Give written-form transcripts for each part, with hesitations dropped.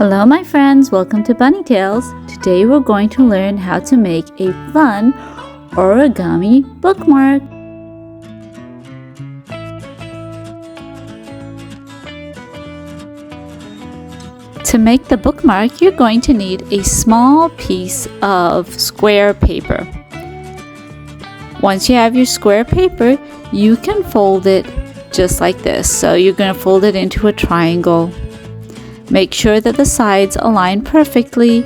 Hello my friends, welcome to Bunny Tales. Today we're going to learn how to make a fun origami bookmark. To make the bookmark, you're going to need a small piece of square paper. Once you have your square paper, you can fold it just like this. So you're going to fold it into a triangle. Make sure that the sides align perfectly.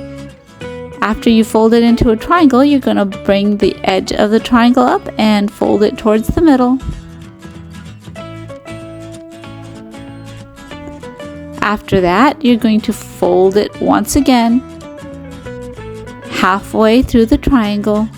After you fold it into a triangle, you're going to bring the edge of the triangle up and fold it towards the middle. After that, you're going to fold it once again, halfway through the triangle.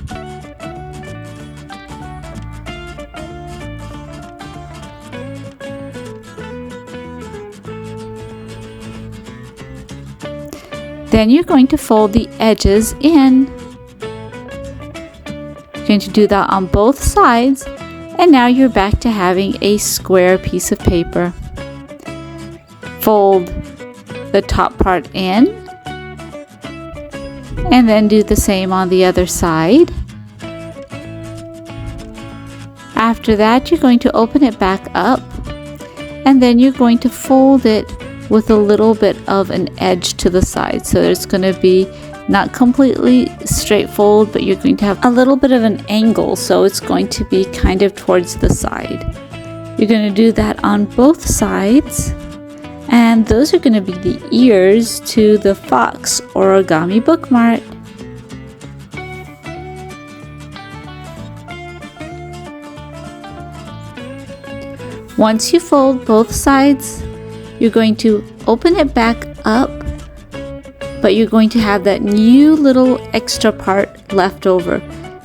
Then you're going to fold the edges in. You're going to do that on both sides, and now you're back to having a square piece of paper. Fold the top part in, and then do the same on the other side. After that, you're going to open it back up, and then you're going to fold it with a little bit of an edge to the side. So there's going to be not completely straight fold, but you're going to have a little bit of an angle, so it's going to be kind of towards the side. You're going to do that on both sides, and those are going to be the ears to the fox origami bookmark. Once you fold both sides, you're going to open it back up, but you're going to have that new little extra part left over.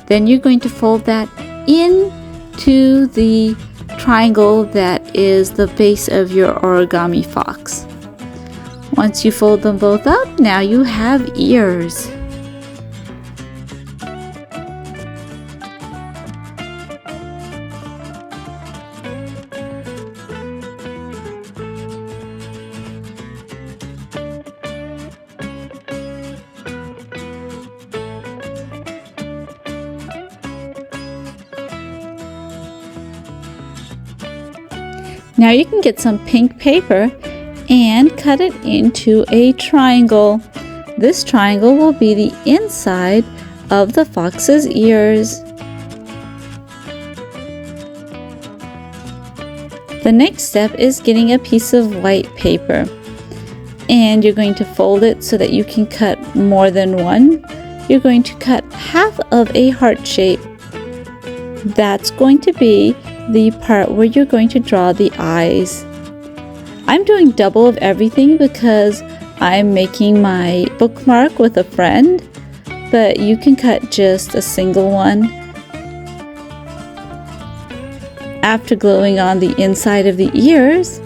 Then you're going to fold that into the triangle that is the base of your origami fox. Once you fold them both up, now you have ears. Now you can get some pink paper and cut it into a triangle. This triangle will be the inside of the fox's ears. The next step is getting a piece of white paper, and you're going to fold it so that you can cut more than one. You're going to cut half of a heart shape. That's going to be the part where you're going to draw the eyes. I'm doing double of everything because I'm making my bookmark with a friend, but you can cut just a single one. After gluing on the inside of the ears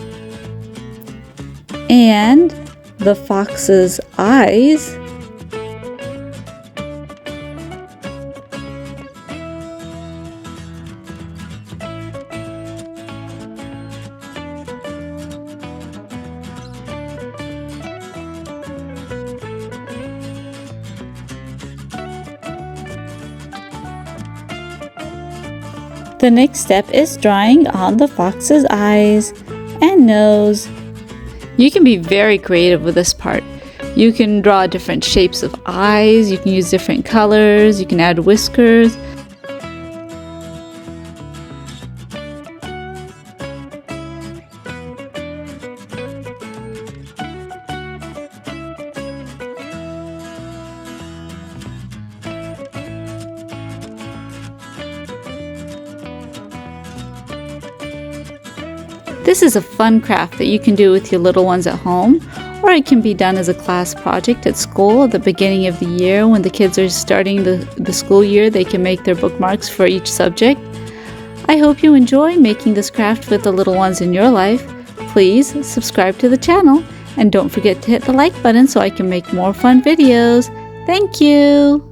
and the fox's eyes, the next step is drawing on the fox's eyes and nose. You can be very creative with this part. You can draw different shapes of eyes, you can use different colors, you can add whiskers. This is a fun craft that you can do with your little ones at home, or it can be done as a class project at school at the beginning of the year. When the kids are starting the school year, they can make their bookmarks for each subject. I hope you enjoy making this craft with the little ones in your life. Please subscribe to the channel, and don't forget to hit the like button so I can make more fun videos. Thank you!